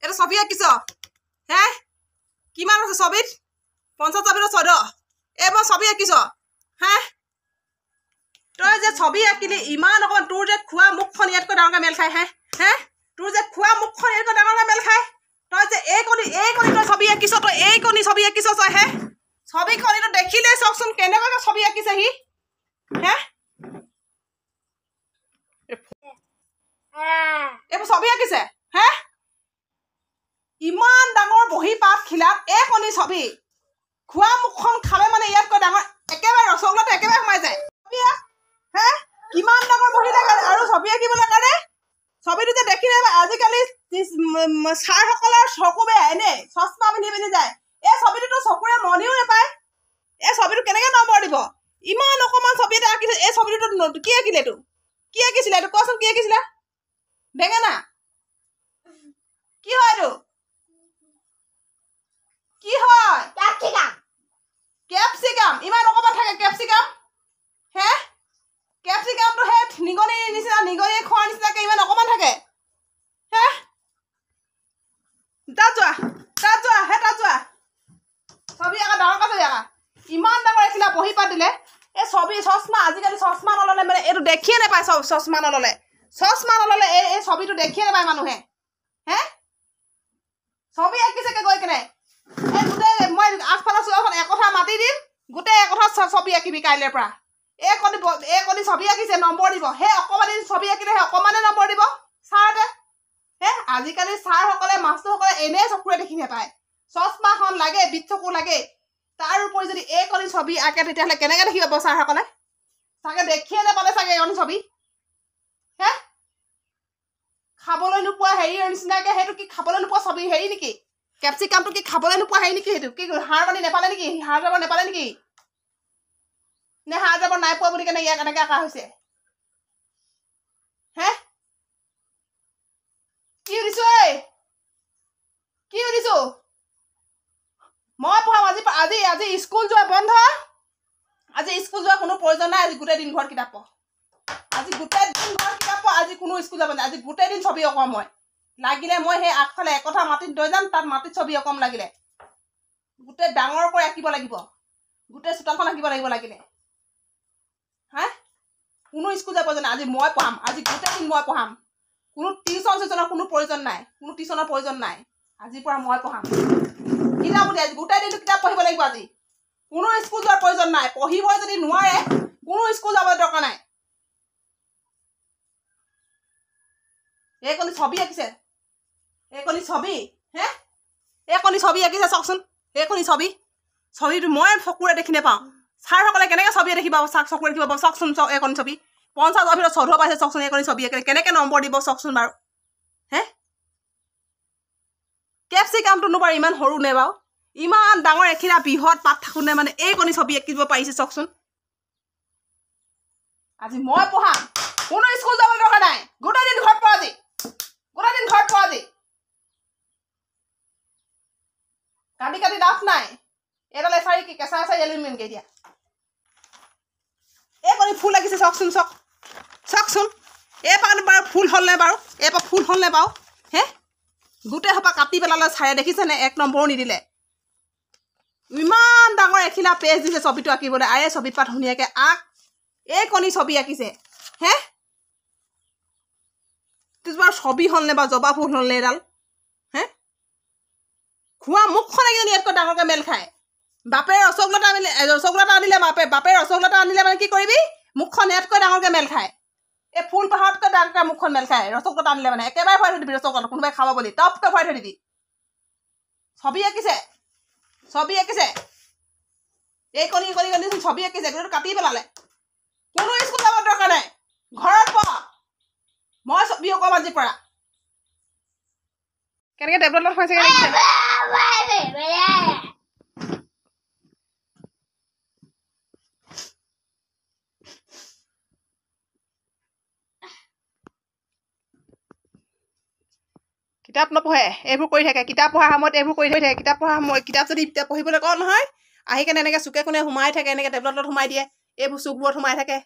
এটা ছবি আঁকিছ হে কিমান আছে ছবিত 50 ছবিৰ 14 এই মই ছবি আঁকিছ হে তই যে ছবি আঁকিলি ইমান অকমান তোৰ যে খোৱা মুখখন ইয়াতকৈ ডাঙৰকৈ মেল খাই হে হে তোৰ যে খোৱা মুখখন ইয়াতকৈ ডাঙৰকৈ মেল খাই তই যে এই কণি তই ছবি আঁকিছ তই এই কণি ছবি আঁকিছ তই হে ছবিখনিটো দেখিলে চাওকচোন কেনেকুৱাকৈ ছবি আঁকিছে সি হে এইবোৰ ছবি আঁকিছে হে ইমান ডাঙৰ বহি পাত খিলাত এই কণি ছবি খোৱা মুখখন খালে মানে ইয়াতকৈ ডাঙৰ একেবাৰে ৰসগোল্লাটো একেবাৰে সোমাই যায় হে কিমান ডাঙৰ বহি লাগে আৰু ছবি আঁকিবলৈ কাৰণে ছবিটো যে দেখিলে আজিকালি ছাৰসকলৰ চকু বেয়া এনে চশমা পিন্ধি যায় এই ছবিটোতো চকুৰে মনিও নাপায় এই ছবিটো কেনেকৈ নম্বৰ দিব ইমান অকণমান ছবি এটা আঁকিছে এই ছবিটোতো কি আঁকিলে এইটো কি আঁকিছিলে এইটো কচোন কি আঁকিছিলে বেঙেনা কি হয় এইটো কি হয় কেপচিকাম ইমান অকণমান থাকে কেপচিকাম হে কেপচিকামটো হে নিগনিৰ নিচিনা নিগনিয়ে খোৱাৰ নিচিনাকৈ ইমান অকণমান থাকে হে তাত যোৱা হে তাত যোৱা ছবি আঁকা ডাঙৰ ছবি আঁকা ইমান ডাঙৰ এখিলা বহি পাত দিলে এই ছবি চশমা আজিকালি চশমা নল'লে মানে এইটো দেখিয়ে নাপায় চশমা নল'লে এই ছবিটো দেখিয়ে নাপায় মানুহে হে ছবি আঁকিছেকে গৈ কেনে এই গোটেই মই আগফালৰ চুকখন একঠা মাতি দিম গোটেই একঠা ছবি আঁকিবি কাইলৈৰ পৰা এই কণি ছবি আঁকিছে নম্বৰ দিব সেই অকণমানি ছবি আঁকিলে সেই অকণমানে নম্বৰ দিব ছাৰহঁতে হে আজিকালি ছাৰসকলে মাষ্টৰসকলে এনেই চকুৰে দেখি নাপায় চশমাখন লাগে বিট চকু লাগে তাৰ উপৰি যদি এই কণি ছবি আঁকে তেতিয়াহ'লে কেনেকৈ দেখি পাব ছাৰসকলে চাগে দেখিয়ে নাপালে চাগে এই কণি ছবি হে খাবলৈ নোপোৱা হেৰিৰ নিচিনাকৈ সেইটো কি খাবলৈ নোপোৱা ছবি হেৰি নেকি কেপচিকামটো কি খাবলৈ নোপোৱা হেৰি নেকি সেইটো কি হাড় পানী নেপালে নেকি হাড় যাব নেপালে নেকি নে হাড় যাব নাই পোৱা বুলি কেনে ইয়াক এনেকৈ আঁকা হৈছে হে কি সুধিছো ঐ কি সুধিছো মই পঢ়াম আজি স্কুল যোৱা বন্ধ আজি স্কুল যোৱাৰ কোনো প্ৰয়োজন নাই আজি গোটেই দিন ঘৰত কিতাপ পঢ় আজি গোটেই দিন ঘৰত কিতাপ পঢ় আজি কোনো স্কুল যাব নাই আজি গোটেই দিন ছবি অঁকাম মই লাগিলে মই সেই আগফালে একঠা মাটিত লৈ যাম তাত মাটিত ছবি অঁকাম লাগিলে গোটেই ডাঙৰকৈ আঁকিব লাগিব গোটেই চোতালখন আঁকিব লাগিব লাগিলে হা কোনো স্কুল যাব প্ৰয়োজন নাই আজি মই পঢ়াম আজি গোটেই দিন মই পঢ়াম কোনো টিউশ্যনৰ কোনো প্ৰয়োজন নাই কোনো টিউশ্যনৰ প্ৰয়োজন নাই আজিৰ পৰা মই পঢ়াম কিতাপ উঠি আজি গোটেই দিনটো কিতাপ পঢ়িব লাগিব আজি কোনো স্কুল যোৱাৰ প্ৰয়োজন নাই পঢ়িবই যদি নোৱাৰে কোনো স্কুল যাব দৰকাৰ নাই এই কণি ছবি আঁকিছে এই কণি ছবি হে এই কণি ছবি আঁকিছে চাওকচোন এই কণি ছবিটো মই চকুৰে দেখি নাপাওঁ ছাৰসকলে কেনেকৈ ছবি দেখি পাব চকুৰে দেখি পাব চাওকচোন এই কণি ছবি 50 ভিতৰত 14 পাইছে চাওকচোন এই কণি ছবি আঁকিলে কেনেকৈ নম্বৰ দিব চাওকচোন বাৰু হে কেপচিকামটোনো বাৰু ইমান সৰু নে বাৰু ইমান ডাঙৰ এখিলা বৃহৎ পাত থাকোঁতে মানে এই কণি ছবি আঁকিব পাৰিছে চাওকচোন আজি মই পঢ়াম কোনো স্কুল যাব দৰকাৰ নাই গোটেই দিন ঘৰত পঢ় আজি কাটি লাভ নাই এডাল এচাৰি কি কেঁচা এচাৰি এলিমেণ্টকে দিয়া এই কণি ফুল লাগিছে চাওকচোন এই পাত বাৰু ফুল হ'লনে বাৰু এই পৰা ফুল হ'লনে বাৰু হে গোটেই সোপা কাটি পেলালে ছাৰে দেখিছেনে 1 নম্বৰো নিদিলে ইমান ডাঙৰ এখিলা পেজ দিছে ছবিটো আঁকিবলৈ আৰে ছবি পাত ধুনীয়াকৈ আঁক এই কণি ছবি আঁকিছে হে বাৰু ছবি হ'লনে বাৰু জবা ফুল হ'লনে এডাল হে খোৱা মুখখন একদম ইয়াতকৈ ডাঙৰকৈ মেল খায় বাপেৰে ৰসগোল্লাটা আনিলে বাপেৰে ৰসগোল্লাটা আনিলে মানে কি কৰিবি মুখখন ইয়াতকৈ ডাঙৰকৈ মেল খায় এই ফুল পাহাৰতকৈ ডাঙৰকৈ মুখখন মেল খায় ৰসগোল্লাটা আনিলে মানে একেবাৰে ভৰাই থৈ দিবি ৰসগোল্লাটা কোনোবাই খাব বুলি টপকৈ ভৰাই থৈ দিবি ছবি আঁকিছে এই কণি ছবি আঁকিছে গোটেইটো কাটি পেলালে কোনো স্কুল যাব দৰকাৰ নাই ঘৰত পঢ় মই ছবি অঁকাম আজিৰ পৰা কেনেকৈ টেবলেটত হৈছে কিতাপ নপঢ়ে এইবোৰ কৰি থাকে কিতাপ পঢ়াৰ সময়ত এইবোৰ কৰি থাকে কিতাপ পঢ়াৰ সময় কিতাপ যদি পঢ়িবলৈ কওঁ নহয় আহি কেনে এনেকৈ চুকে কোণে সোমাই থাকে এনেকৈ টেবলেটত সোমাই দিয়ে এইবোৰ চুকবোৰত সোমাই থাকে